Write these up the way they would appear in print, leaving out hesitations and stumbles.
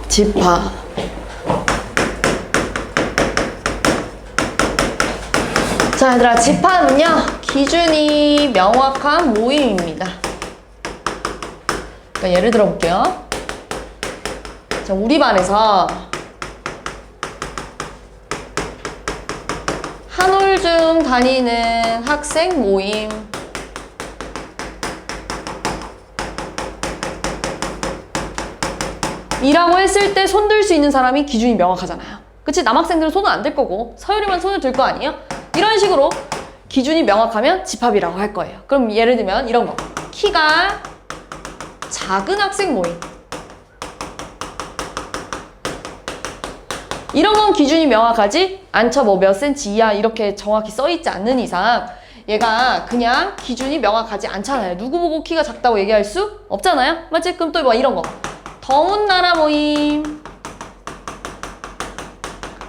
집합. 자, 얘들아, 집합은요, 기준이 명확한 모임입니다. 그러니까 예를 들어 볼게요. 자, 우리 반에서 한올중 다니는 학생 모임 이라고 했을 때 손 들 수 있는 사람이 기준이 명확하잖아요. 그치? 남학생들은 손은 안 들 거고 서율이만 손을 들 거 아니에요? 이런 식으로 기준이 명확하면 집합이라고 할 거예요. 그럼 예를 들면 이런 거. 키가 작은 학생 모임. 이런 건 기준이 명확하지? 않죠? 뭐 몇 센치 이하 이렇게 정확히 써있지 않는 이상 얘가 그냥 기준이 명확하지 않잖아요. 누구 보고 키가 작다고 얘기할 수 없잖아요? 맞지? 그럼 또 뭐 이런 거. 더운 나라 모임.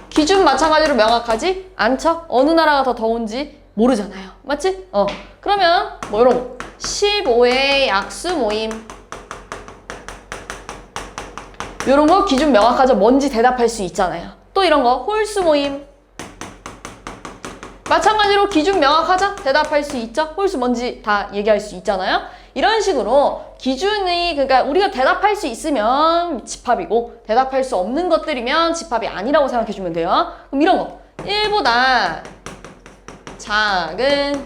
기준 마찬가지로 명확하지? 않죠? 어느 나라가 더 더운지 모르잖아요. 맞지? 그러면 뭐 이런 거. 15회 약수 모임. 이런 거 기준 명확하죠? 뭔지 대답할 수 있잖아요. 또 이런 거. 홀수 모임. 마찬가지로 기준 명확하죠? 대답할 수 있죠? 홀수 뭔지 다 얘기할 수 있잖아요. 이런 식으로 기준이, 그러니까 우리가 대답할 수 있으면 집합이고 대답할 수 없는 것들이면 집합이 아니라고 생각해주면 돼요. 그럼 이런 거. 1보다 작은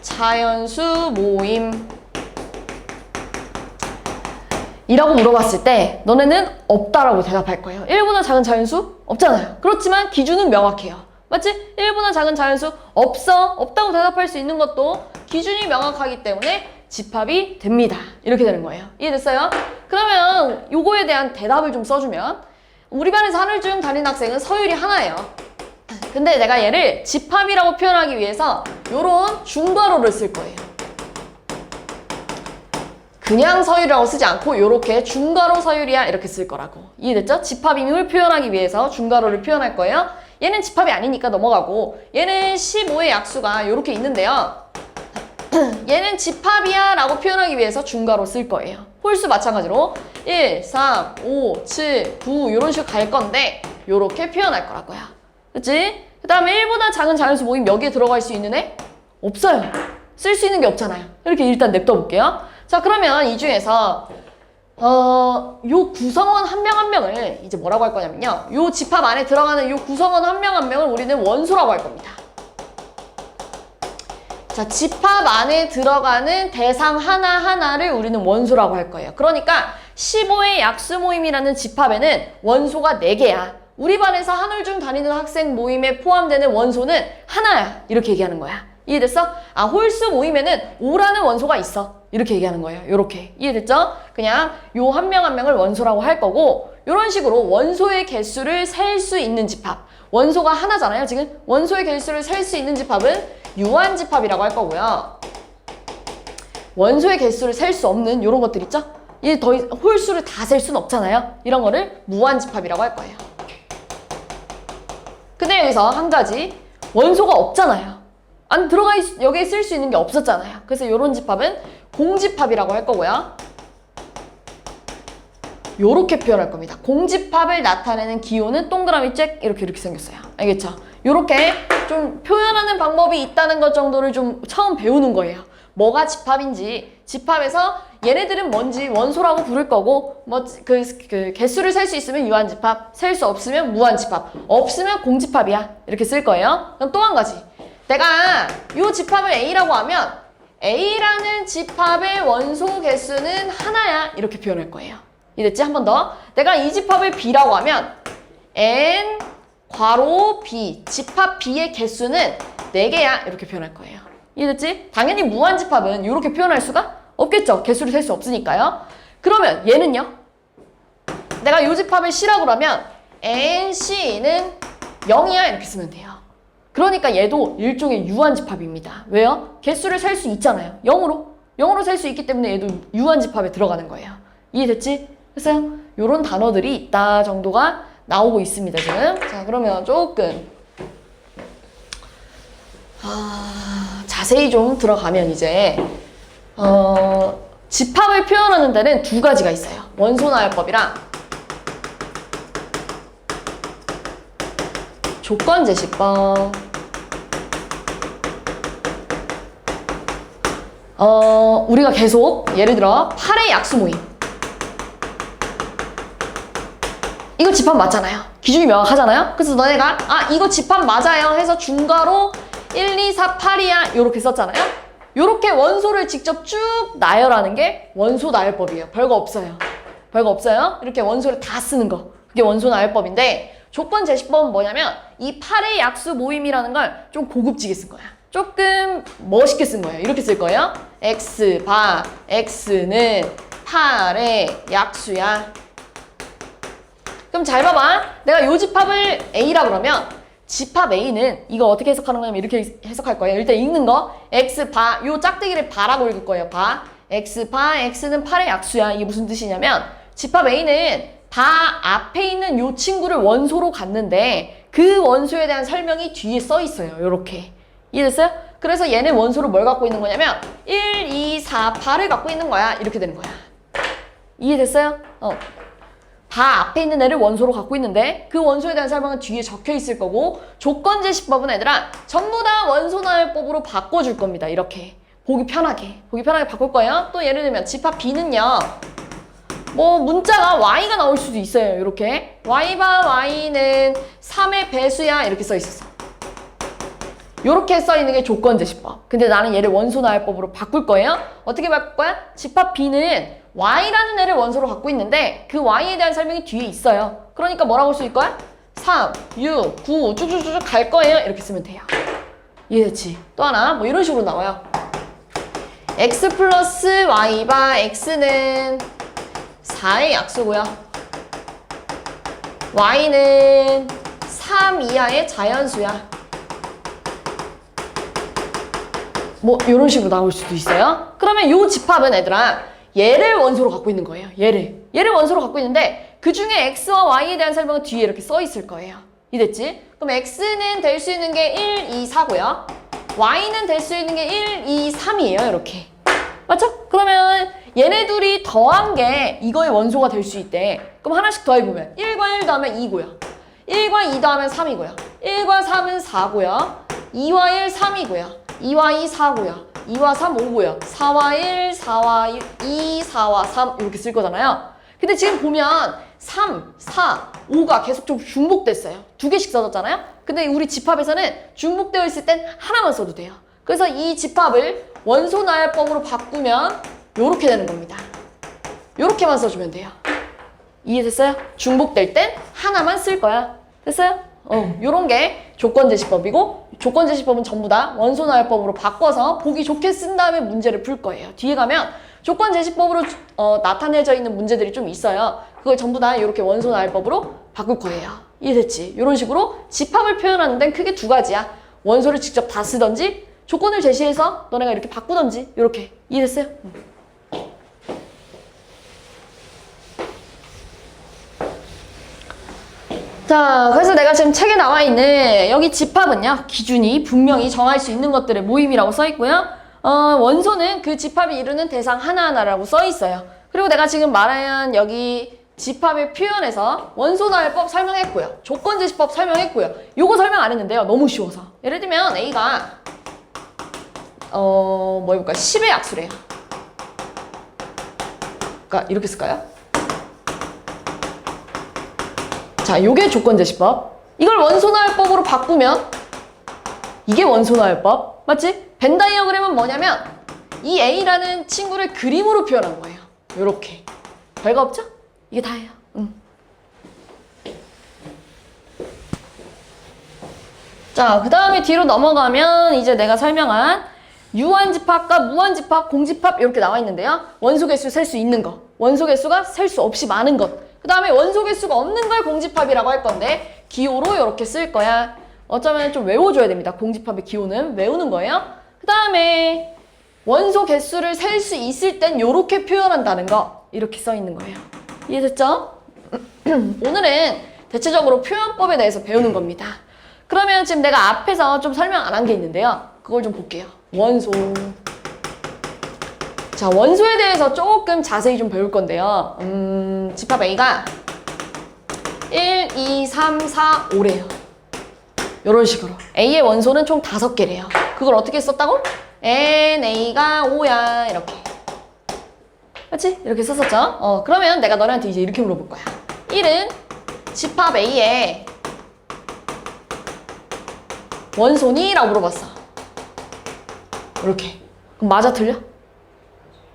자연수 모임 이라고 물어봤을 때 너네는 없다라고 대답할 거예요. 1보다 작은 자연수? 없잖아요. 그렇지만 기준은 명확해요. 맞지? 1보다 작은 자연수? 없어. 없다고 대답할 수 있는 것도 기준이 명확하기 때문에 집합이 됩니다. 이렇게 되는 거예요. 이해됐어요? 그러면 요거에 대한 대답을 좀 써주면 우리 반에서 한울중 다니는 학생은 서율이 하나예요. 근데 내가 얘를 집합이라고 표현하기 위해서 요런 중괄호를 쓸 거예요. 그냥 서율이라고 쓰지 않고 요렇게 중괄호 서율이야 이렇게 쓸 거라고. 이해됐죠? 집합임을 표현하기 위해서 중괄호를 표현할 거예요. 얘는 집합이 아니니까 넘어가고 얘는 15의 약수가 요렇게 있는데요. 얘는 집합이야 라고 표현하기 위해서 중괄호 쓸 거예요. 홀수 마찬가지로 1, 3, 5, 7, 9 이런 식으로 갈 건데 요렇게 표현할 거라고요. 그치? 그 다음에 1보다 작은 자연수 모임 여기에 들어갈 수 있는 애? 없어요. 쓸 수 있는 게 없잖아요. 이렇게 일단 냅둬 볼게요. 자, 그러면 이 중에서 요 구성원 한 명 한 명을 이제 뭐라고 할 거냐면요. 요 집합 안에 들어가는 요 구성원 한 명 한 명을 우리는 원소라고 할 겁니다. 자, 집합 안에 들어가는 대상 하나하나를 우리는 원소라고 할 거예요. 그러니까 15의 약수 모임이라는 집합에는 원소가 4개야. 우리 반에서 한울중 다니는 학생 모임에 포함되는 원소는 하나야. 이렇게 얘기하는 거야. 이해됐어? 아, 홀수 모임에는 5라는 원소가 있어. 이렇게 얘기하는 거예요. 요렇게. 이해됐죠? 그냥 요 한 명 한 명을 원소라고 할 거고 요런 식으로 원소의 개수를 셀 수 있는 집합. 원소가 하나잖아요, 지금. 원소의 개수를 셀 수 있는 집합은 유한집합이라고 할 거고요. 원소의 개수를 셀 수 없는 이런 것들 있죠? 이 홀수를 다 셀 수는 없잖아요. 이런 거를 무한집합이라고 할 거예요. 근데 여기서 한 가지 원소가 없잖아요. 안 들어가 여기에 쓸 수 있는 게 없었잖아요. 그래서 이런 집합은 공집합이라고 할 거고요. 요렇게 표현할 겁니다. 공집합을 나타내는 기호는 동그라미 잭 이렇게 생겼어요. 알겠죠? 요렇게 좀 표현하는 방법이 있다는 것 정도를 좀 처음 배우는 거예요. 뭐가 집합인지, 집합에서 얘네들은 뭔지 원소라고 부를 거고, 뭐 그 개수를 셀 수 있으면 유한집합, 셀 수 없으면 무한집합, 없으면 공집합이야. 이렇게 쓸 거예요. 그럼 또 한 가지. 내가 요 집합을 A라고 하면 A라는 집합의 원소 개수는 하나야. 이렇게 표현할 거예요. 이랬지? 한 번 더. 내가 이 집합을 B라고 하면 N 괄호 B, 집합 B의 개수는 4개야. 이렇게 표현할 거예요. 이해됐지? 당연히 무한집합은 이렇게 표현할 수가 없겠죠. 개수를 셀 수 없으니까요. 그러면 얘는요? 내가 이 집합을 C라고 하면 NC는 0이야. 이렇게 쓰면 돼요. 그러니까 얘도 일종의 유한집합입니다. 왜요? 개수를 셀 수 있잖아요. 0으로 셀 수 있기 때문에 얘도 유한집합에 들어가는 거예요. 이해됐지? 그래서 이런 단어들이 있다 정도가 나오고 있습니다, 지금. 자, 그러면 조금 자세히 좀 들어가면 이제 집합을 표현하는 데는 2가지가 있어요. 원소나열법이랑 조건제시법. 우리가 계속 예를 들어 8의 약수 모임. 이거 집합 맞잖아요. 기준이 명확하잖아요. 그래서 너네가 이거 집합 맞아요 해서 중괄호 1, 2, 4, 8이야 요렇게 썼잖아요. 요렇게 원소를 직접 쭉 나열하는 게 원소 나열법이에요. 별거 없어요. 별거 없어요. 이렇게 원소를 다 쓰는 거. 그게 원소 나열법인데 조건 제시법은 뭐냐면 이 8의 약수 모임이라는 걸 좀 고급지게 쓴 거야. 조금 멋있게 쓴 거예요. 이렇게 쓸 거예요. X 봐. X는 8의 약수야. 그럼 잘 봐봐. 내가 요 집합을 A라 그러면 집합 A는 이거 어떻게 해석하는 거냐면 이렇게 해석할 거예요. 일단 읽는 거. X 바. 요 짝대기를 바라고 읽을 거예요. 바. X 바. X는 8의 약수야. 이게 무슨 뜻이냐면 집합 A는 바 앞에 있는 요 친구를 원소로 갖는데 그 원소에 대한 설명이 뒤에 써 있어요. 요렇게. 이해됐어요? 그래서 얘는 원소로 뭘 갖고 있는 거냐면 1, 2, 4, 8을 갖고 있는 거야. 이렇게 되는 거야. 이해됐어요? 바 앞에 있는 애를 원소로 갖고 있는데 그 원소에 대한 설명은 뒤에 적혀 있을 거고 조건제시법은 얘들아 전부 다 원소 나열법으로 바꿔줄 겁니다. 이렇게. 보기 편하게 바꿀 거예요. 또 예를 들면 집합 B는요. 뭐 문자가 y가 나올 수도 있어요. 이렇게 y바 y는 3의 배수야 이렇게 써 있었어. 이렇게 써 있는 게 조건제시법. 근데 나는 얘를 원소 나열법으로 바꿀 거예요. 어떻게 바꿀 거야? 집합 B는 y라는 애를 원소로 갖고 있는데 그 y에 대한 설명이 뒤에 있어요. 그러니까 뭐라고 쓸 거야? 3, 6, 9 쭉쭉쭉 갈 거예요. 이렇게 쓰면 돼요. 이해됐지? 또 하나 뭐 이런 식으로 나와요. x 플러스 y바 x는 4의 약수고요. y는 3 이하의 자연수야. 뭐 이런 식으로 나올 수도 있어요. 그러면 이 집합은 얘들아 얘를 원소로 갖고 있는 거예요. 얘를 원소로 갖고 있는데 그 중에 x와 y에 대한 설명은 뒤에 이렇게 써 있을 거예요. 이해됐지? 그럼 x는 될 수 있는 게 1, 2, 4고요. y는 될 수 있는 게 1, 2, 3이에요. 이렇게. 맞죠? 그러면 얘네 둘이 더한 게 이거의 원소가 될 수 있대. 그럼 하나씩 더해보면 1과 1 더하면 2고요. 1과 2 더하면 3이고요. 1과 3은 4고요. 2와 1, 3이고요. 2와 2, 4고요. 2와 3, 5고요. 4와 1, 4와 2, 4와 3 이렇게 쓸 거잖아요. 근데 지금 보면 3, 4, 5가 계속 좀 중복됐어요. 두 개씩 써졌잖아요. 근데 우리 집합에서는 중복되어 있을 땐 하나만 써도 돼요. 그래서 이 집합을 원소 나열법으로 바꾸면 요렇게 되는 겁니다. 요렇게만 써주면 돼요. 이해됐어요? 중복될 땐 하나만 쓸 거야. 됐어요? 요런 게 조건제시법이고 조건제시법은 전부 다 원소 나열법으로 바꿔서 보기 좋게 쓴 다음에 문제를 풀 거예요. 뒤에 가면 조건제시법으로 나타내져 있는 문제들이 좀 있어요. 그걸 전부 다 이렇게 원소 나열법으로 바꿀 거예요. 이해됐지? 이런 식으로 집합을 표현하는 데는 크게 두 가지야. 원소를 직접 다 쓰던지 조건을 제시해서 너네가 이렇게 바꾸던지 이렇게. 이해됐어요? 자, 그래서 내가 지금 책에 나와 있는 여기 집합은요, 기준이 분명히 정할 수 있는 것들의 모임이라고 써 있고요. 원소는 그 집합이 이루는 대상 하나하나라고 써 있어요. 그리고 내가 지금 말한 여기 집합의 표현에서 원소 나열법 설명했고요. 조건제시법 설명했고요. 요거 설명 안 했는데요. 너무 쉬워서. 예를 들면 A가 뭐 해볼까요? 10의 약수래요. 그러니까 이렇게 쓸까요? 자, 요게 조건제시법. 이걸 원소나열법으로 바꾸면 이게 원소나열법. 맞지? 벤 다이어그램은 뭐냐면 이 A라는 친구를 그림으로 표현한 거예요. 요렇게. 별거 없죠? 이게 다예요. 자, 그 다음에 뒤로 넘어가면 이제 내가 설명한 유한집합과 무한집합, 공집합 이렇게 나와 있는데요. 원소 개수 셀 수 있는 것, 원소 개수가 셀 수 없이 많은 것, 그 다음에 원소 개수가 없는 걸 공집합이라고 할 건데 기호로 이렇게 쓸 거야. 어쩌면 좀 외워줘야 됩니다. 공집합의 기호는 외우는 거예요. 그 다음에 원소 개수를 셀 수 있을 땐 이렇게 표현한다는 거 이렇게 써 있는 거예요. 이해됐죠? 오늘은 대체적으로 표현법에 대해서 배우는 겁니다. 그러면 지금 내가 앞에서 좀 설명 안 한 게 있는데요. 그걸 좀 볼게요. 원소. 자, 원소에 대해서 조금 자세히 좀 배울 건데요. 집합 A가 1, 2, 3, 4, 5래요. 이런 식으로. A의 원소는 총 5개래요. 그걸 어떻게 썼다고? NA가 5야. 이렇게. 맞지? 이렇게 썼었죠? 그러면 내가 너네한테 이제 이렇게 물어볼 거야. 1은 집합 A의 원소니? 라고 물어봤어. 이렇게. 그럼 맞아, 틀려?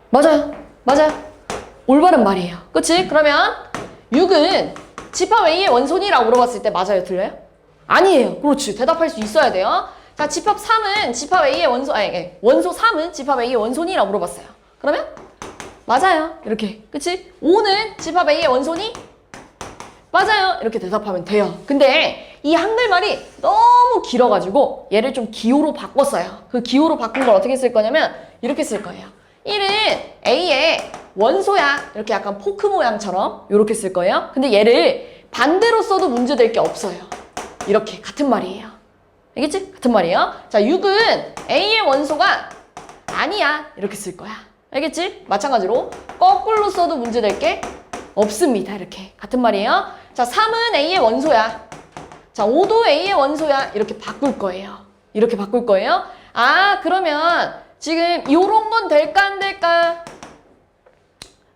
맞아요. 맞아요. 올바른 말이에요. 그치? 그러면 6은 집합 A의 원소니? 라고 물어봤을 때 맞아요, 틀려요? 아니에요. 그렇지. 대답할 수 있어야 돼요. 자, 집합 3은 집합 A의 원소, 원소 3은 집합 A의 원소니? 라고 물어봤어요. 그러면 맞아요. 이렇게. 그치? 5는 집합 A의 원소니? 맞아요. 이렇게 대답하면 돼요. 근데 이 한글말이 너무 길어가지고 얘를 좀 기호로 바꿨어요. 그 기호로 바꾼 걸 어떻게 쓸 거냐면 이렇게 쓸 거예요. 1은 A의 원소야. 이렇게 약간 포크 모양처럼 이렇게 쓸 거예요. 근데 얘를 반대로 써도 문제될 게 없어요. 이렇게 같은 말이에요. 알겠지? 같은 말이에요. 자, 6은 A의 원소가 아니야. 이렇게 쓸 거야. 알겠지? 마찬가지로 거꾸로 써도 문제될 게 없습니다. 이렇게 같은 말이에요. 자, 3은 A의 원소야. 자, 5도 A의 원소야. 이렇게 바꿀 거예요. 이렇게 바꿀 거예요. 아, 그러면 지금 요런 건 될까 안 될까?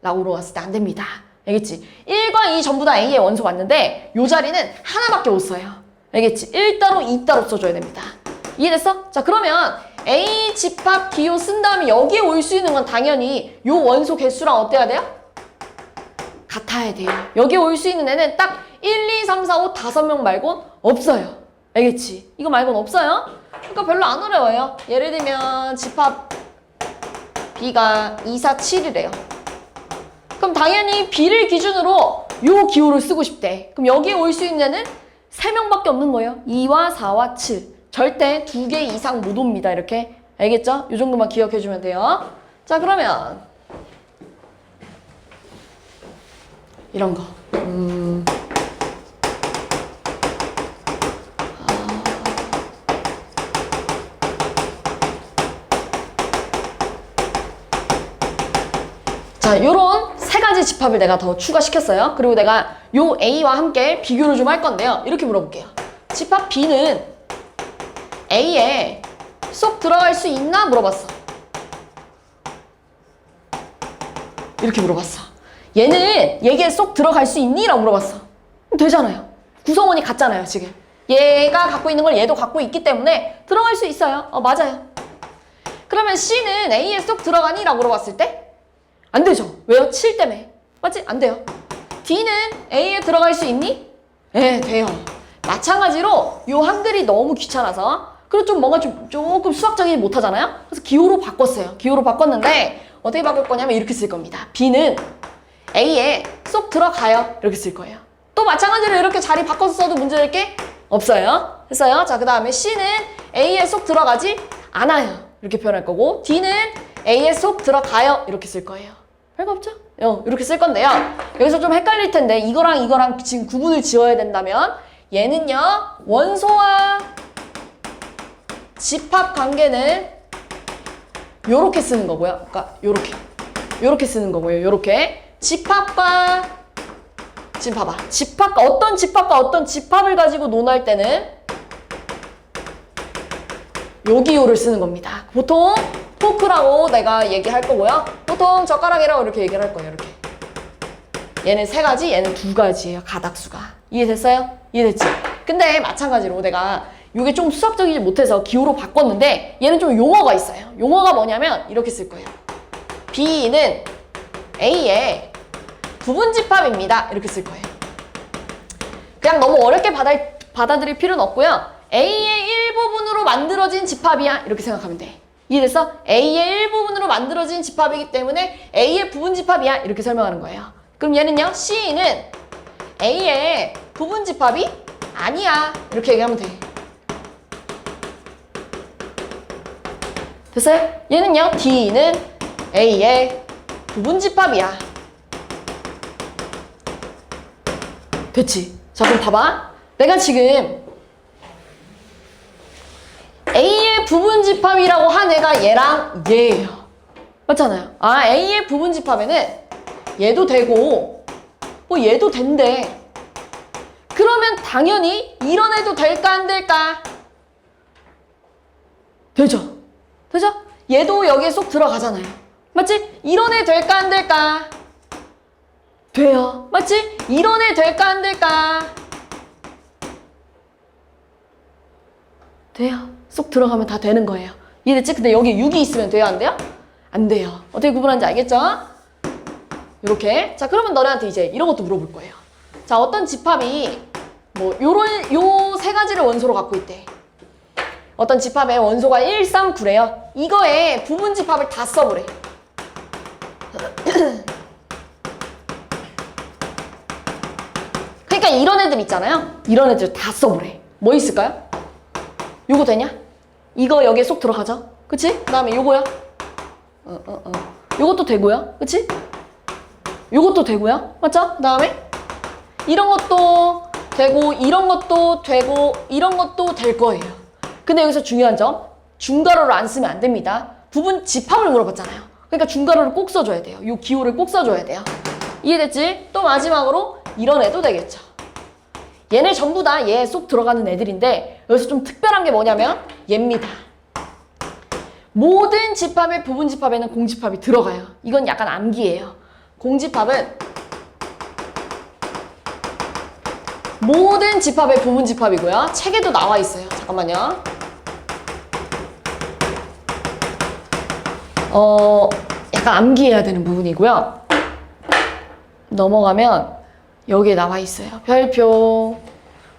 라고 물어봤을 때 안 됩니다. 알겠지? 1과 2 전부 다 A의 원소 왔는데 요 자리는 하나밖에 못 써요. 알겠지? 1 따로 2 따로 써줘야 됩니다. 이해됐어? 자, 그러면 A 집합 기호 쓴 다음에 여기에 올 수 있는 건 당연히 요 원소 개수랑 어때야 돼요? 같아야 돼요. 여기에 올 수 있는 애는 딱 1, 2, 3, 4, 5, 5명 말곤 없어요. 알겠지? 이거 말곤 없어요. 그러니까 별로 안 어려워요. 예를 들면 집합 B가 2, 4, 7이래요. 그럼 당연히 B를 기준으로 요 기호를 쓰고 싶대. 그럼 여기에 올 수 있는 애는 3명밖에 없는 거예요. 2와 4와 7. 절대 2개 이상 못 옵니다. 이렇게. 알겠죠? 요 정도만 기억해주면 돼요. 자, 그러면 이런 거. 자, 요런 3가지 집합을 내가 더 추가시켰어요. 그리고 내가 요 A와 함께 비교를 좀 할 건데요. 이렇게 물어볼게요. 집합 B는 A에 쏙 들어갈 수 있나? 물어봤어. 이렇게 물어봤어. 얘는 얘기에 쏙 들어갈 수 있니? 라고 물어봤어. 되잖아요. 구성원이 같잖아요, 지금. 얘가 갖고 있는 걸 얘도 갖고 있기 때문에 들어갈 수 있어요. 맞아요. 그러면 C는 A에 쏙 들어가니? 라고 물어봤을 때 안 되죠. 왜요? 7 때문에. 맞지? 안 돼요. D는 A에 들어갈 수 있니? 네, 돼요. 마찬가지로 요 한글이 너무 귀찮아서 그리고 좀 뭔가 조금 수학적이지 못하잖아요? 그래서 기호로 바꿨어요. 기호로 바꿨는데 어떻게 바꿀 거냐면 이렇게 쓸 겁니다. B는 A에 쏙 들어가요. 이렇게 쓸 거예요. 또 마찬가지로 이렇게 자리 바꿔서 써도 문제될 게 없어요. 됐어요? 자, 그 다음에 C는 A에 쏙 들어가지 않아요. 이렇게 표현할 거고 D는 A에 쏙 들어가요. 이렇게 쓸 거예요. 별거 없죠? 이렇게 쓸 건데요. 여기서 좀 헷갈릴 텐데 이거랑 이거랑 지금 구분을 지어야 된다면 얘는요. 원소와 집합 관계는 요렇게 쓰는 거고요. 그러니까 요렇게 쓰는 거고요. 요렇게 집합과 지금 봐봐. 집합과 어떤 집합을 가지고 논할 때는 요 기호를 쓰는 겁니다. 보통 포크라고 내가 얘기할 거고요. 보통 젓가락이라고 이렇게 얘기를 할 거예요. 이렇게. 얘는 3가지, 얘는 2가지예요. 가닥수가. 이해됐어요? 이해됐지? 근데 마찬가지로 내가 이게 좀 수학적이지 못해서 기호로 바꿨는데 얘는 좀 용어가 있어요. 용어가 뭐냐면 이렇게 쓸 거예요. B는 A의 부분집합입니다. 이렇게 쓸 거예요. 그냥 너무 어렵게 받아들일 필요는 없고요. A의 일부분으로 만들어진 집합이야. 이렇게 생각하면 돼. 이해됐어? A의 일부분으로 만들어진 집합이기 때문에 A의 부분집합이야. 이렇게 설명하는 거예요. 그럼 얘는요. C는 A의 부분집합이 아니야. 이렇게 얘기하면 돼. 됐어요? 얘는요. D는 A의 부분집합이야. 됐지? 자, 그럼 봐봐. 내가 지금 A의 부분집합이라고 한 애가 얘랑 얘예요. 맞잖아요. 아, A의 부분집합에는 얘도 되고 얘도 된대. 그러면 당연히 이런 애도 될까 안 될까? 되죠. 되죠? 얘도 여기에 쏙 들어가잖아요. 맞지? 이런 애 될까 안 될까? 돼요. 맞지? 이런 애 될까 안 될까? 돼요. 쏙 들어가면 다 되는 거예요. 이해됐지? 근데 여기 6이 있으면 돼요? 안 돼요? 안 돼요. 어떻게 구분하는지 알겠죠? 이렇게. 자, 그러면 너네한테 이제 이런 것도 물어볼 거예요. 자, 어떤 집합이 뭐 요 세 가지를 원소로 갖고 있대. 어떤 집합의 원소가 1, 3, 9래요. 이거에 부분 집합을 다 써보래. 그러니까 이런 애들 있잖아요. 이런 애들 다 써보래. 뭐 있을까요? 요거 되냐? 이거 여기에 쏙 들어가죠? 그치? 그 다음에 요거요? 요것도 되고요. 그치? 요것도 되고요. 맞죠? 그 다음에 이런 것도 되고 이런 것도 되고 이런 것도 될 거예요. 근데 여기서 중요한 점, 중괄호를 안 쓰면 안 됩니다. 부분 집합을 물어봤잖아요. 그러니까 중괄호를 꼭 써줘야 돼요. 요 기호를 꼭 써줘야 돼요. 이해됐지? 또 마지막으로 이런 애도 되겠죠. 얘네 전부 다 얘 쏙 들어가는 애들인데 여기서 좀 특별한 게 뭐냐면 얘입니다. 모든 집합의 부분 집합에는 공집합이 들어가요. 이건 약간 암기예요. 공집합은 모든 집합의 부분 집합이고요. 책에도 나와 있어요. 잠깐만요. 약간 암기해야 되는 부분이고요. 넘어가면 여기에 나와 있어요. 별표.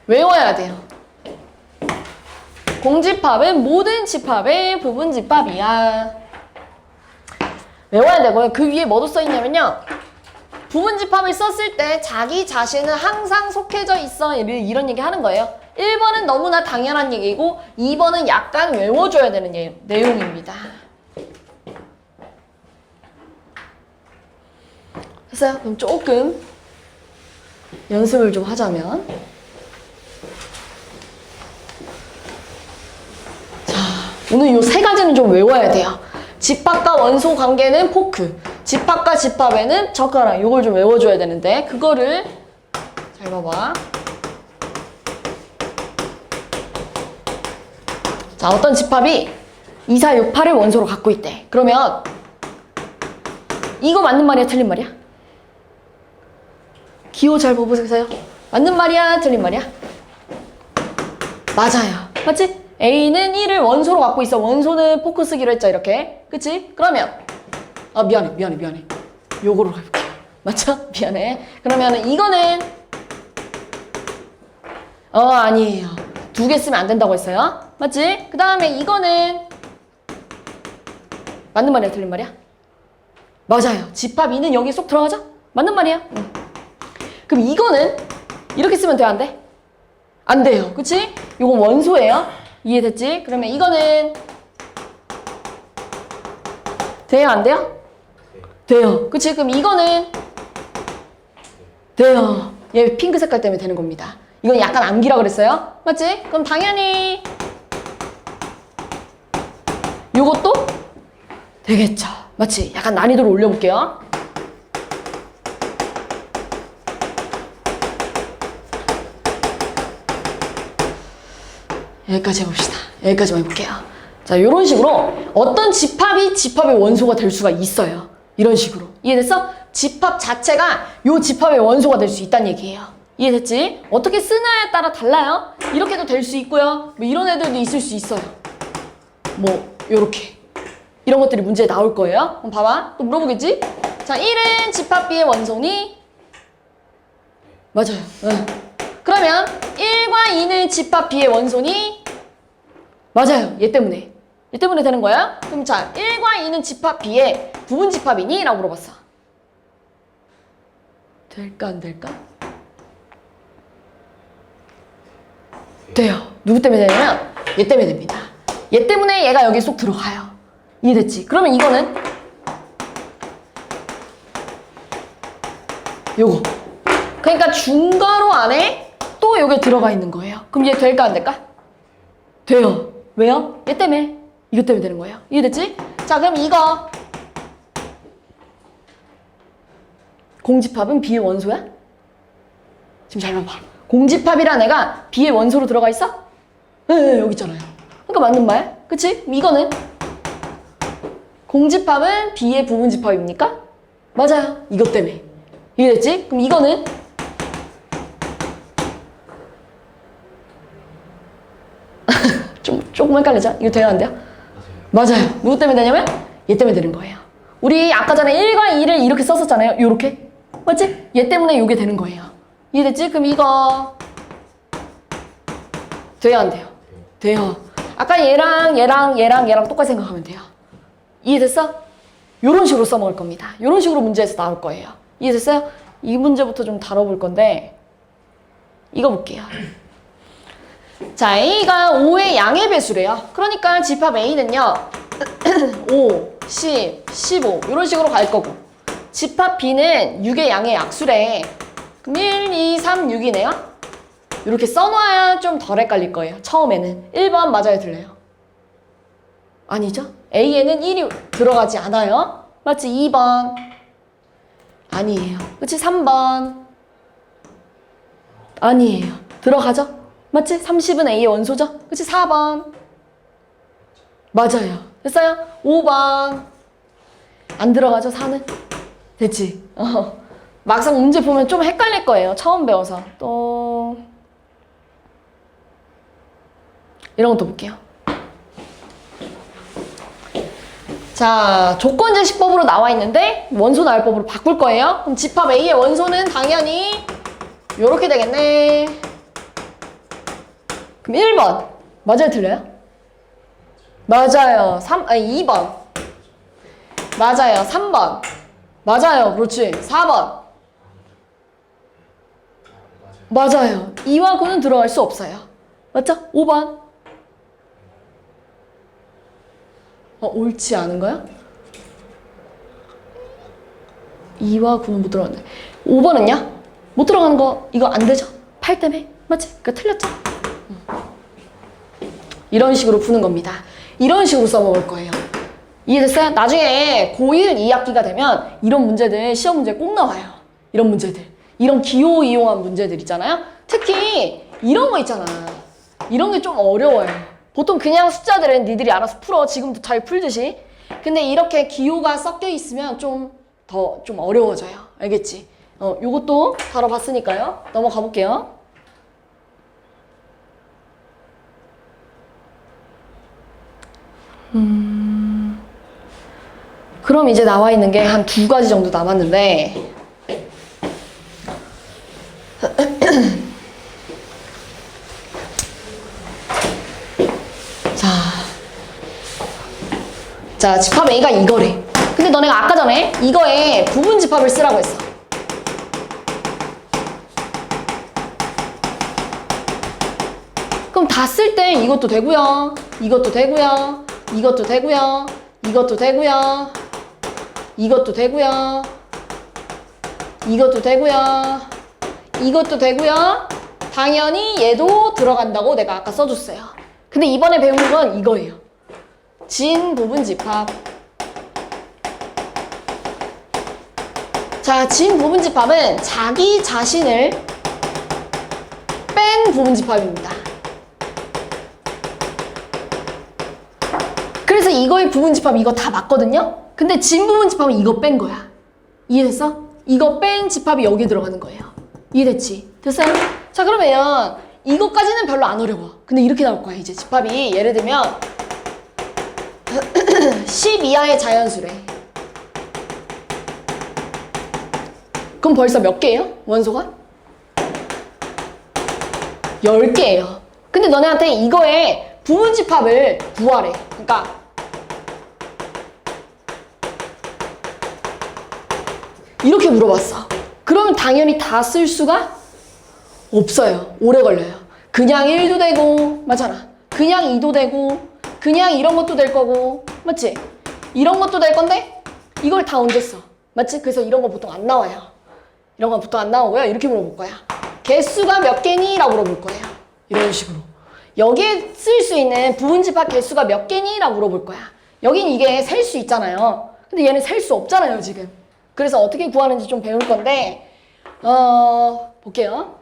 외워야 돼요. 공집합은 모든 집합의 부분 집합이야. 외워야 되고요. 그 위에 뭐도 써있냐면요. 부분 집합을 썼을 때 자기 자신은 항상 속해져 있어. 이런 얘기 하는 거예요. 1번은 너무나 당연한 얘기고 2번은 약간 외워줘야 되는 내용입니다. 됐어요? 그럼 조금 연습을 좀 하자면, 자, 오늘 이 세 가지는 좀 외워야 돼요. 집합과 원소 관계는 포크, 집합과 집합에는 젓가락. 이걸 좀 외워줘야 되는데 그거를 잘 봐봐. 자, 어떤 집합이 2, 4, 6, 8을 원소로 갖고 있대. 그러면 이거 맞는 말이야, 틀린 말이야? 기호 잘 보세요. 맞는 말이야, 틀린 말이야? 맞아요. 맞지? A는 1을 원소로 갖고 있어. 원소는 포크 쓰기로 했죠, 이렇게. 그치? 그러면 미안해. 요거로 해볼게요. 맞죠? 미안해. 그러면 이거는 아니에요. 2개 쓰면 안 된다고 했어요. 맞지? 그 다음에 이거는 맞는 말이야, 틀린 말이야? 맞아요. 집합 2는 여기 쏙 들어가죠? 맞는 말이야. 응. 그럼 이거는 이렇게 쓰면 돼요, 안 돼? 안 돼요. 그치? 요건 원소예요. 이해됐지? 그러면 이거는 돼요, 안 돼요? 돼요. 그치? 그럼 이거는 돼요. 얘 핑크 색깔 때문에 되는 겁니다. 이건 약간 암기라 그랬어요. 맞지? 그럼 당연히 요것도 되겠죠. 맞지? 약간 난이도를 올려볼게요. 여기까지 해봅시다. 여기까지만 해볼게요. 자, 이런 식으로 어떤 집합이 집합의 원소가 될 수가 있어요. 이런 식으로. 이해됐어? 집합 자체가 요 집합의 원소가 될 수 있다는 얘기예요. 이해됐지? 어떻게 쓰냐에 따라 달라요. 이렇게도 될 수 있고요. 뭐 이런 애들도 있을 수 있어요. 뭐 요렇게. 이런 것들이 문제에 나올 거예요. 그럼 봐봐. 또 물어보겠지? 자, 1은 집합 B의 원소니? 맞아요. 응. 그러면 1과 2는 집합 B의 원소니? 맞아요. 얘 때문에. 얘 때문에 되는 거야? 그럼 자, 1과 2는 집합 B의 부분 집합이니? 라고 물어봤어. 될까 안 될까? 돼요. 누구 때문에 되냐면 얘 때문에 됩니다. 얘 때문에 얘가 여기 쏙 들어가요. 이해됐지? 그러면 이거는 요거. 그러니까 중괄호 안에 또 여기 들어가 있는 거예요. 그럼 얘 될까 안 될까? 돼요. 왜요? 얘 때문에. 이것 때문에 되는 거예요. 이해됐지? 자, 그럼 이거 공집합은 B의 원소야? 지금 잘 봐봐. 공집합이란 애가 B의 원소로 들어가 있어? 네, 여기 있잖아요. 그러니까 맞는 말. 그치? 이거는 공집합은 B의 부분집합입니까? 맞아요. 이것 때문에. 이해됐지? 그럼 이거는 조금 헷갈리죠? 이거 돼야 안 돼요? 맞아요. 누구 때문에 되냐면 얘 때문에 되는 거예요. 우리 아까 전에 1과 2를 이렇게 썼었잖아요. 요렇게. 맞지? 얘 때문에 요게 되는 거예요. 이해됐지? 그럼 이거 돼야 안 돼요? 돼요. 아까 얘랑 똑같이 생각하면 돼요. 이해됐어? 요런 식으로 써먹을 겁니다. 요런 식으로 문제에서 나올 거예요. 이해됐어요? 이 문제부터 좀 다뤄볼 건데 이거 볼게요. 자, A가 5의 양의 배수래요. 그러니까 집합 A는요 5, 10, 15 이런 식으로 갈 거고 집합 B는 6의 양의 약수래. 그럼 1, 2, 3, 6이네요. 이렇게 써놔야 좀 덜 헷갈릴 거예요. 처음에는 1번 맞아요, 틀려요? 아니죠? A에는 1이 들어가지 않아요. 맞지? 2번 아니에요. 그치? 3번 아니에요. 들어가죠? 맞지? 30은 A의 원소죠? 그치? 4번 맞아요. 됐어요? 5번 안 들어가죠? 4는? 됐지? 막상 문제 보면 좀 헷갈릴 거예요. 처음 배워서. 또 이런 것도 볼게요. 자, 조건제시법으로 나와 있는데 원소 나열법으로 바꿀 거예요. 그럼 집합 A의 원소는 당연히 요렇게 되겠네. 그럼 1번 맞아요, 틀려요? 맞아요. 2번 맞아요. 3번 맞아요. 그렇지. 4번 맞아요. 2와 9는 들어갈 수 없어요. 맞죠? 5번 옳지 않은 거야? 2와 9는 못 들어가는데 5번은요? 못 들어가는 거 이거 안 되죠? 8 때문에 맞지? 그러니까 틀렸죠? 이런 식으로 푸는 겁니다. 이런 식으로 써먹을 거예요. 이해됐어요? 나중에 고1 2학기가 되면 이런 문제들 시험 문제에 꼭 나와요. 이런 문제들. 이런 기호 이용한 문제들 있잖아요. 특히 이런 거 있잖아. 이런 게 좀 어려워요. 보통 그냥 숫자들은 니들이 알아서 풀어. 지금도 잘 풀듯이. 근데 이렇게 기호가 섞여 있으면 좀 어려워져요. 알겠지? 요것도 다뤄봤으니까요. 넘어가 볼게요. 그럼 이제 나와 있는 게 한 2가지 정도 남았는데 자, 집합 A가 이거래. 근데 너네가 아까 전에 이거에 부분 집합을 쓰라고 했어. 그럼 다 쓸 때 이것도 되고요. 이것도 되고요. 이것도 되고요. 이것도 되고요. 이것도 되고요. 이것도 되고요. 이것도 되고요. 당연히 얘도 들어간다고 내가 아까 써줬어요. 근데 이번에 배우는 건 이거예요. 진 부분 집합. 자, 진 부분 집합은 자기 자신을 뺀 부분 집합입니다. 그래서 이거의 부분 집합 이거 다 맞거든요? 근데 진 부분 집합은 이거 뺀 거야. 이해됐어? 이거 뺀 집합이 여기 들어가는 거예요. 이해됐지? 됐어요? 자, 그러면 이거까지는 별로 안 어려워. 근데 이렇게 나올 거야. 이제 집합이 예를 들면 10 이하의 자연수래. 그럼 벌써 몇 개예요? 원소가? 10개예요. 근데 너네한테 이거에 부분 집합을 구하래. 그러니까 이렇게 물어봤어. 그러면 당연히 다 쓸 수가 없어요. 오래 걸려요. 그냥 1도 되고, 맞잖아. 그냥 2도 되고, 그냥 이런 것도 될 거고, 맞지? 이런 것도 될 건데 이걸 다 언제 써? 맞지? 그래서 이런 거 보통 안 나와요. 이런 거 보통 안 나오고요. 이렇게 물어볼 거야. 개수가 몇 개니? 라고 물어볼 거예요. 이런 식으로. 여기에 쓸 수 있는 부분집합 개수가 몇 개니? 라고 물어볼 거야. 여긴 이게 셀 수 있잖아요. 근데 얘는 셀 수 없잖아요, 지금. 그래서 어떻게 구하는지 좀 배울 건데 볼게요.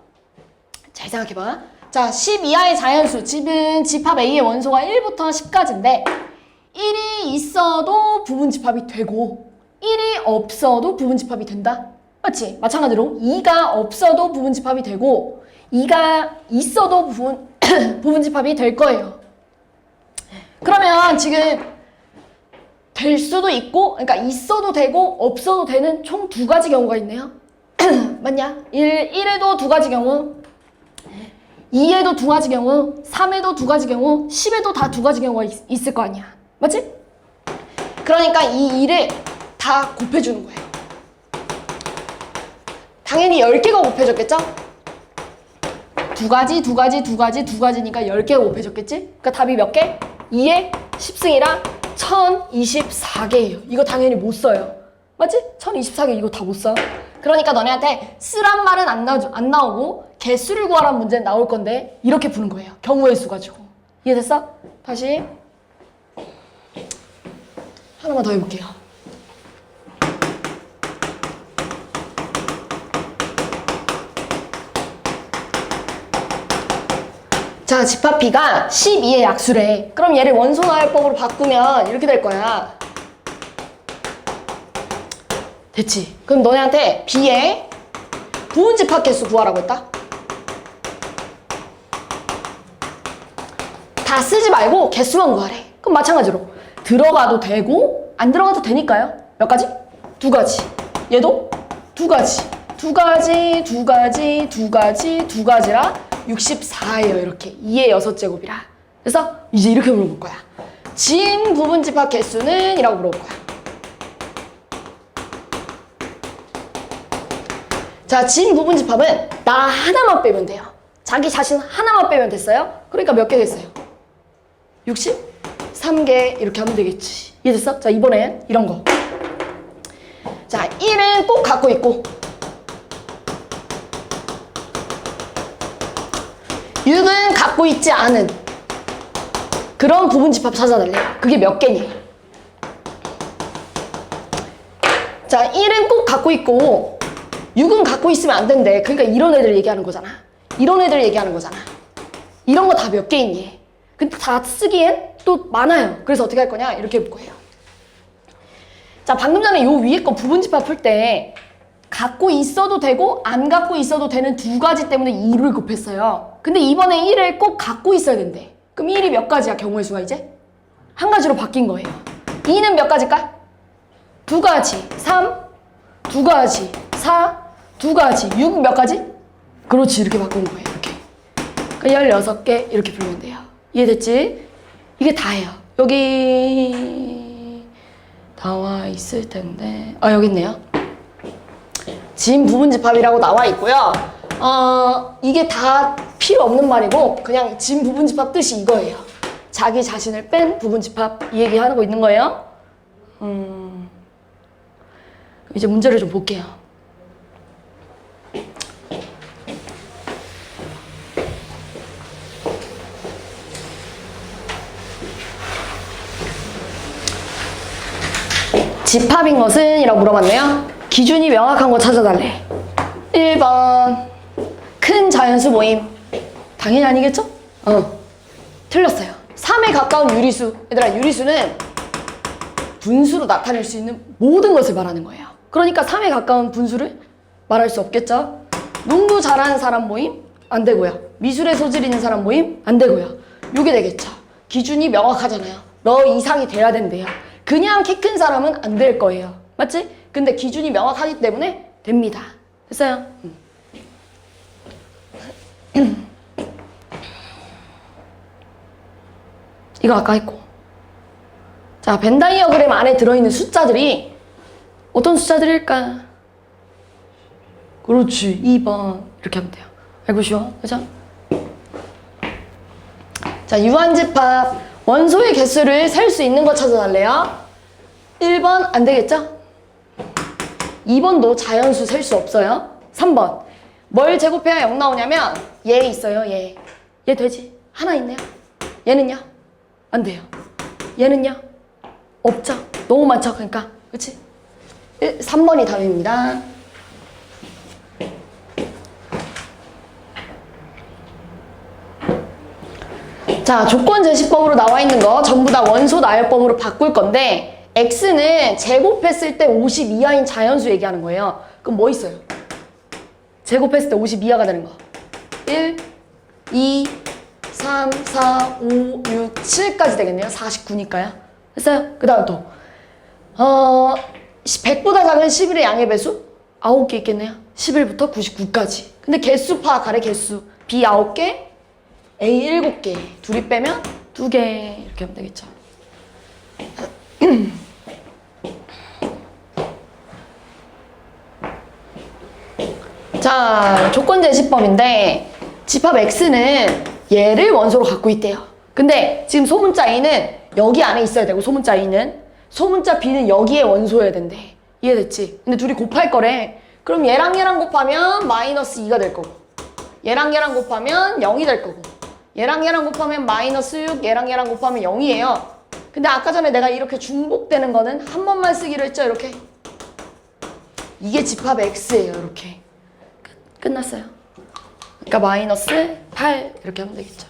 잘 생각해봐. 자, 10 이하의 자연수. 집합 A의 원소가 1부터 10까지인데 1이 있어도 부분집합이 되고 1이 없어도 부분집합이 된다. 맞지? 마찬가지로 2가 없어도 부분집합이 되고 2가 있어도 부분집합이 될 거예요. 그러면 지금 될 수도 있고, 그러니까 있어도 되고 없어도 되는 총 두 가지 경우가 있네요. 맞냐? 1에도 두 가지 경우, 2에도 두 가지 경우, 3에도 두 가지 경우, 10에도 다 두 가지 경우가 있을 거 아니야. 맞지? 그러니까 이 2를 다 곱해주는 거예요. 당연히 10개가 곱해졌겠죠? 두 가지, 두 가지, 두 가지, 두 가지니까 10개가 곱해졌겠지? 그러니까 답이 몇 개? 2에 10승이라 1024개예요. 이거 당연히 못 써요. 맞지? 1024개 이거 다 못 써. 그러니까 너네한테 쓰란 말은 안 나오고 개수를 구하라는 문제는 나올 건데 이렇게 푸는 거예요. 경우의 수 가지고. 이해됐어? 다시 하나만 더 해볼게요. 자, 집합 B가 12의 약수래. 그럼 얘를 원소나열법으로 바꾸면 이렇게 될 거야. 됐지? 그럼 너네한테 B의 부분집합 개수 구하라고 했다. 다 쓰지 말고 개수만 구하래. 그럼 마찬가지로 들어가도 되고 안 들어가도 되니까요. 몇 가지? 두 가지. 얘도 두 가지. 두 가지, 두 가지, 두 가지, 두 가지라 64예요. 이렇게 2의 6제곱이라. 그래서 이제 이렇게 물어볼 거야. 진 부분집합 개수는? 이라고 물어볼 거야. 자, 진 부분집합은 나 하나만 빼면 돼요. 자기 자신 하나만 빼면 됐어요. 그러니까 몇 개 됐어요? 63개 이렇게 하면 되겠지. 이해됐어? 자, 이번엔 이런 거. 자, 1은 꼭 갖고 있고 6은 갖고 있지 않은 그런 부분집합 찾아달래요. 그게 몇 개니? 자, 1은 꼭 갖고 있고 6은 갖고 있으면 안 된대. 그러니까 이런 애들 얘기하는 거잖아. 이런 애들 얘기하는 거잖아. 이런 거 다 몇 개 있니? 근데 다 쓰기엔 또 많아요. 그래서 어떻게 할 거냐? 이렇게 해볼 거예요. 자, 방금 전에 요 위에 거 부분집합 풀 때 갖고 있어도 되고 안 갖고 있어도 되는 두 가지 때문에 2를 곱했어요. 근데 이번에 1을 꼭 갖고 있어야 된대. 그럼 1이 몇 가지야? 경우의 수가 이제? 한 가지로 바뀐 거예요. 2는 몇 가지일까? 두 가지. 3, 두 가지. 4, 두 가지. 6은 몇 가지? 그렇지. 이렇게 바꾼 거예요. 이렇게. 그러니까 16개 이렇게 풀면 돼요. 이해됐지? 이게 다예요. 여기 나와 있을 텐데. 아, 여기 있네요. 진 부분집합이라고 나와 있고요. 이게 다 필요 없는 말이고 그냥 진 부분집합 뜻이 이거예요. 자기 자신을 뺀 부분집합 이 얘기하고 있는 거예요. 이제 문제를 좀 볼게요. 집합인 것은? 이라고 물어봤네요. 기준이 명확한 거 찾아달래. 1번 큰 자연수 모임. 당연히 아니겠죠? 틀렸어요. 3에 가까운 유리수. 얘들아, 유리수는 분수로 나타낼 수 있는 모든 것을 말하는 거예요. 그러니까 3에 가까운 분수를 말할 수 없겠죠? 농구 잘하는 사람 모임? 안 되고요. 미술에 소질 있는 사람 모임? 안 되고요. 요게 되겠죠. 기준이 명확하잖아요. 너 이상이 돼야 된대요. 그냥 키 큰 사람은 안 될 거예요. 맞지? 근데 기준이 명확하기 때문에 됩니다. 됐어요? 이거 아까 했고. 자, 벤 다이어그램 안에 들어있는 숫자들이 어떤 숫자들일까? 그렇지. 2번. 이렇게 하면 돼요. 알고 쉬워. 그죠? 자, 유한집합. 원소의 개수를 셀 수 있는 거 찾아달래요. 1번 안 되겠죠? 2번도 자연수 셀 수 없어요. 3번. 뭘 제곱해야 0 나오냐면 얘 있어요. 얘 되지? 하나 있네요. 얘는요? 안 돼요. 얘는요? 없죠? 너무 많죠? 그러니까. 그치? 3번이 답입니다. 자, 조건 제시법으로 나와 있는 거 전부 다 원소 나열법으로 바꿀 건데 x는 제곱했을 때 50 이하인 자연수 얘기하는 거예요. 그럼 뭐 있어요? 제곱했을 때 50 이하가 되는 거. 1, 2, 3, 4, 5, 6, 7까지 되겠네요. 49니까요. 됐어요? 그 다음 또 100보다 작은 11의 양의 배수? 9개 있겠네요. 11부터 99까지. 근데 개수 파악하래, 개수. B 9개, A 7개. 둘이 빼면 2개. 이렇게 하면 되겠죠. 자, 조건 제시법인데 집합 X는 얘를 원소로 갖고 있대요. 근데 지금 소문자 A는 여기 안에 있어야 되고 소문자 A는 소문자 B는 여기에 원소여야 된대. 이해됐지? 근데 둘이 곱할 거래. 그럼 얘랑 얘랑 곱하면 마이너스 2가 될 거고 얘랑 얘랑 곱하면 0이 될 거고 얘랑 얘랑 곱하면 마이너스 6 얘랑 얘랑 곱하면 0이에요. 근데 아까 전에 내가 이렇게 중복되는 거는 한 번만 쓰기로 했죠. 이렇게 이게 집합 X예요. 이렇게 끝났어요. 그러니까 마이너스 8 이렇게 하면 되겠죠.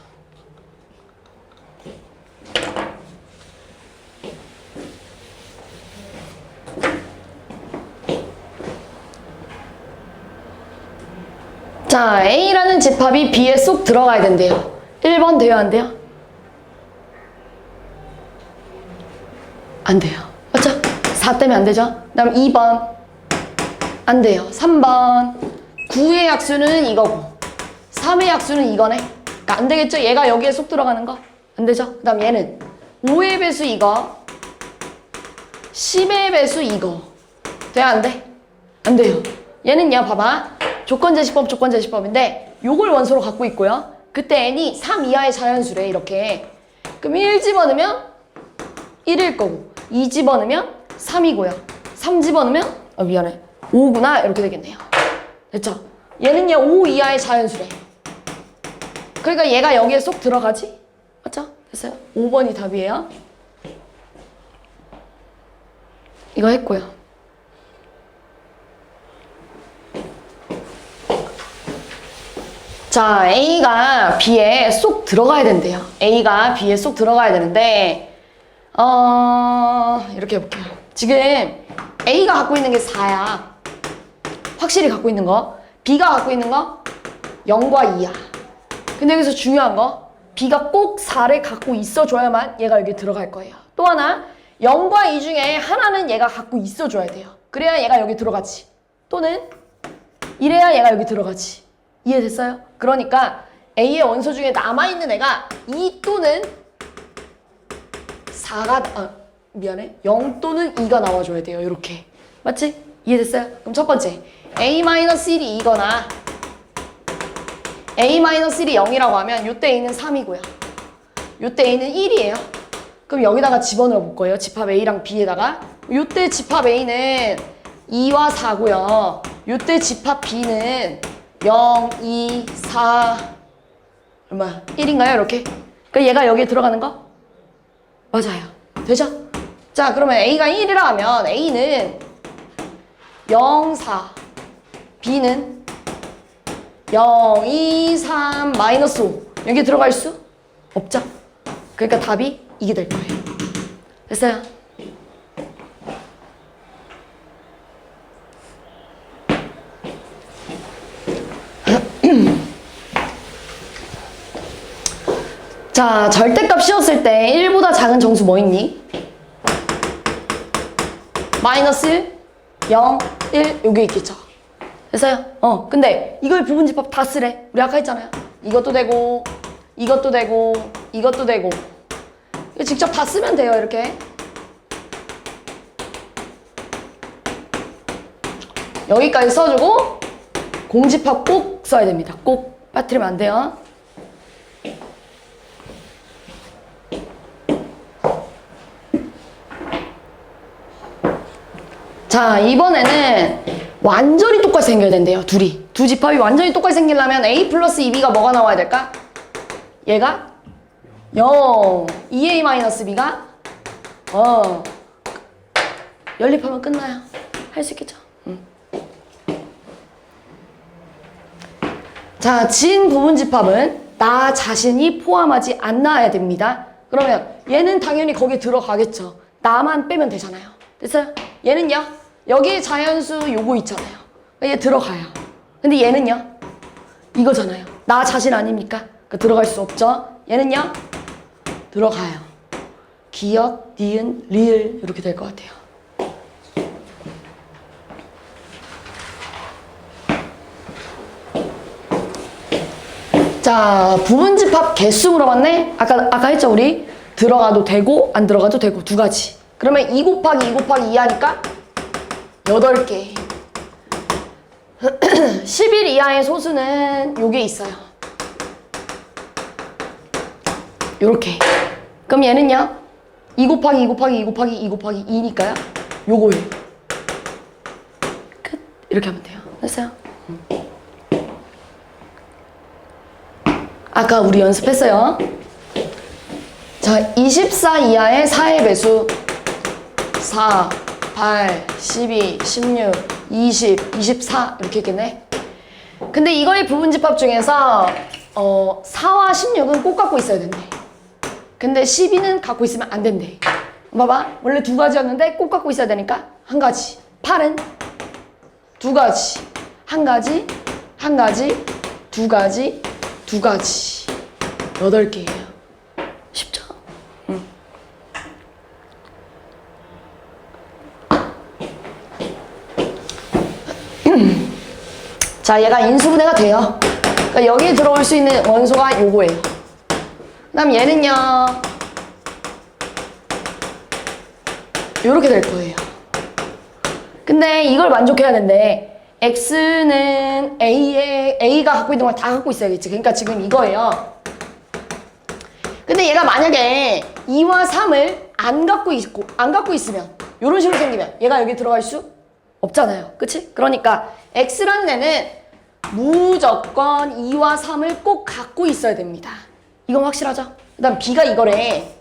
자, A라는 집합이 B에 쏙 들어가야 된대요. 1번 돼요, 안 돼요? 안 돼요. 맞죠? 4 때문에 안 되죠? 그 다음 2번 안 돼요. 3번 9의 약수는 이거고 3의 약수는 이거네. 그러니까 안 되겠죠? 얘가 여기에 쏙 들어가는 거? 안 되죠? 그 다음 얘는 5의 배수 이거 10의 배수 이거 돼요? 안 돼? 안 돼요. 얘는요, 봐봐. 조건 제시법인데 요걸 원소로 갖고 있고요. 그때 n이 3 이하의 자연수래. 이렇게. 그럼 1 집어넣으면 1일 거고 2 집어넣으면 3이고요. 3 집어넣으면 미안해 5구나. 이렇게 되겠네요. 됐죠? 얘는요 5 이하의 자연수래. 그러니까 얘가 여기에 쏙 들어가지? 맞죠? 됐어요? 5번이 답이에요. 이거 했고요. 자, A가 B에 쏙 들어가야 된대요. A가 B에 쏙 들어가야 되는데 이렇게 해볼게요. 지금 A가 갖고 있는 게 4야. 확실히 갖고 있는 거. B가 갖고 있는 거 0과 2야. 근데 여기서 중요한 거 B가 꼭 4를 갖고 있어줘야만 얘가 여기 들어갈 거예요. 또 하나 0과 2 중에 하나는 얘가 갖고 있어줘야 돼요. 그래야 얘가 여기 들어가지. 또는 이래야 얘가 여기 들어가지. 이해됐어요? 그러니까 A의 원소 중에 남아있는 애가 2 또는 4가 미안해 0 또는 2가 나와줘야 돼요. 이렇게 맞지? 이해됐어요? 그럼 첫 번째 A-1이 2거나 A-1이 0이라고 하면 요때 A는 3이고요 요때 A는 1이에요. 그럼 여기다가 집어넣어 볼 거예요. 집합 A랑 B에다가 요때 집합 A는 2와 4고요 요때 집합 B는 0, 2, 4 얼마? 1인가요? 이렇게? 그러니까 얘가 여기에 들어가는 거? 맞아요. 되죠? 자, 그러면 A가 1이라 하면 A는 0, 4 B는 0, 2, 3, 마이너스 5 여기에 들어갈 수 없죠? 그러니까 답이 이게 될 거예요. 됐어요? 자, 절대값 씌웠을 때 1보다 작은 정수 뭐 있니? 마이너스 1, 0, 1 여기 있겠죠. 됐어요? 근데 이걸 부분집합 다 쓰래. 우리 아까 했잖아요. 이것도 되고 이것도 되고 이것도 되고 이거 직접 다 쓰면 돼요. 이렇게 여기까지 써주고 공집합 꼭 써야 됩니다. 꼭 빠뜨리면 안 돼요. 자, 이번에는 완전히 똑같이 생겨야 된대요. 둘이. 두 집합이 완전히 똑같이 생기려면 A 플러스 2B가 뭐가 나와야 될까? 얘가 0. 2A 마이너스 B가 연립하면 끝나요. 할 수 있겠죠? 자, 진 부분 집합은 나 자신이 포함하지 않아야 됩니다. 그러면 얘는 당연히 거기에 들어가겠죠. 나만 빼면 되잖아요. 됐어요? 얘는요? 여기에 자연수 요거 있잖아요. 얘 들어가요. 근데 얘는요? 이거잖아요. 나 자신 아닙니까? 그러니까 들어갈 수 없죠. 얘는요? 들어가요. 기역, 니은, 리을 이렇게 될 것 같아요. 자, 부분집합 개수 물어봤네? 아까 했죠, 우리? 들어가도 되고, 안 들어가도 되고, 두 가지. 그러면 2 곱하기 2 곱하기 2 하니까 8개. 10일 이하의 소수는 요게 있어요. 요렇게. 그럼 얘는요? 2 곱하기 2 곱하기 2 곱하기 2 곱하기 2니까요. 요거예요. 끝. 이렇게 하면 돼요. 됐어요? 아까 우리 연습했어요. 자, 24 이하의 4의 배수 4, 8, 12, 16, 20, 24 이렇게 있겠네. 근데 이거의 부분집합 중에서 4와 16은 꼭 갖고 있어야 된대. 근데 12는 갖고 있으면 안 된대. 봐봐. 원래 두 가지였는데 꼭 갖고 있어야 되니까 한 가지. 8은 두 가지. 한 가지, 한 가지, 두 가지, 두 가지. 8개예요. 쉽죠? 응. 자, 얘가 인수분해가 돼요. 그러니까 여기에 들어올 수 있는 원소가 요거예요. 그 다음 얘는요. 요렇게 될 거예요. 근데 이걸 만족해야 되는데 X는 A가 갖고 있는 걸 다 갖고 있어야겠지. 그러니까 지금 이거예요. 근데 얘가 만약에 2와 3을 안 갖고 있으면 이런 식으로 생기면 얘가 여기 들어갈 수 없잖아요. 그치? 그러니까 X라는 애는 무조건 2와 3을 꼭 갖고 있어야 됩니다. 이건 확실하죠? 그 다음 B가 이거래.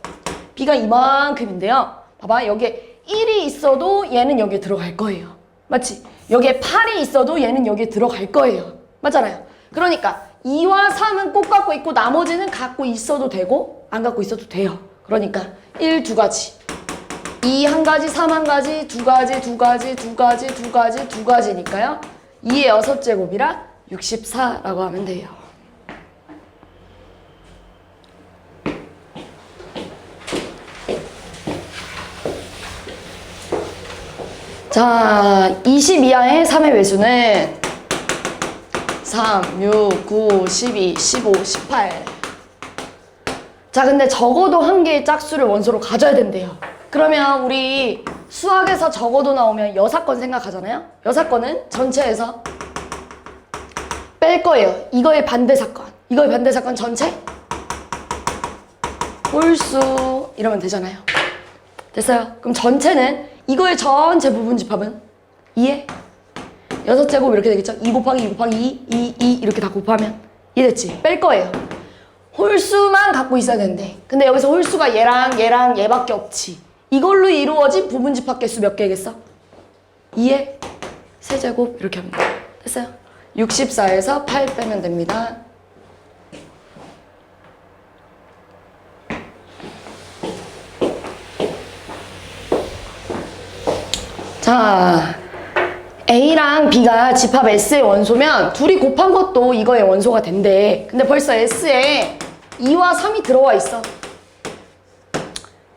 B가 이만큼인데요. 봐봐. 여기에 1이 있어도 얘는 여기에 들어갈 거예요. 맞지? 여기에 8이 있어도 얘는 여기에 들어갈 거예요. 맞잖아요. 그러니까 2와 3은 꼭 갖고 있고 나머지는 갖고 있어도 되고 안 갖고 있어도 돼요. 그러니까 1 두 가지, 2 한 가지, 3 한 가지, 두 가지, 두 가지, 두 가지, 두 가지, 두 가지니까요. 2의 6제곱이라 64라고 하면 돼요. 자, 20 이하의 3의 배수는 3, 6, 9, 12, 15, 18. 자, 근데 적어도 한 개의 짝수를 원소로 가져야 된대요. 그러면 우리 수학에서 적어도 나오면 여사건 생각하잖아요? 여사건은 전체에서 뺄 거예요. 이거의 반대 사건. 이거의 반대 사건 전체 홀수 이러면 되잖아요. 됐어요? 그럼 전체는 이거의 전체 부분집합은 2에 6제곱 이렇게 되겠죠? 2 곱하기 2 곱하기 2 이렇게 다 곱하면 2 됐지? 뺄 거예요. 홀수만 갖고 있어야 되는데 근데 여기서 홀수가 얘랑 얘밖에 없지. 이걸로 이루어진 부분집합 개수 몇 개겠어? 2의 세제곱 이렇게 하면 돼. 됐어요? 64에서 8 빼면 됩니다. 자, A랑 B가 집합 S의 원소면 둘이 곱한 것도 이거의 원소가 된대. 근데 벌써 S에 2와 3이 들어와 있어.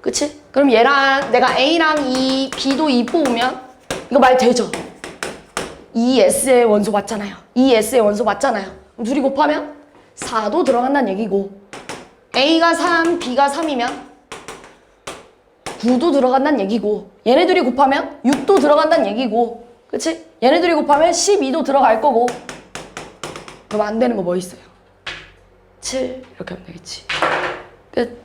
그치? 그럼 얘랑 내가 A랑 2, B도 2 뽑으면 이거 말 되죠? 2S의 원소 맞잖아요. 2S의 원소 맞잖아요. 그럼 둘이 곱하면 4도 들어간다는 얘기고 A가 3, B가 3이면 9도 들어간다는 얘기고 얘네들이 곱하면 6도 들어간다는 얘기고 그치? 얘네들이 곱하면 12도 들어갈 거고 그럼 안 되는 거 뭐 있어요? 7 이렇게 하면 되겠지. 끝.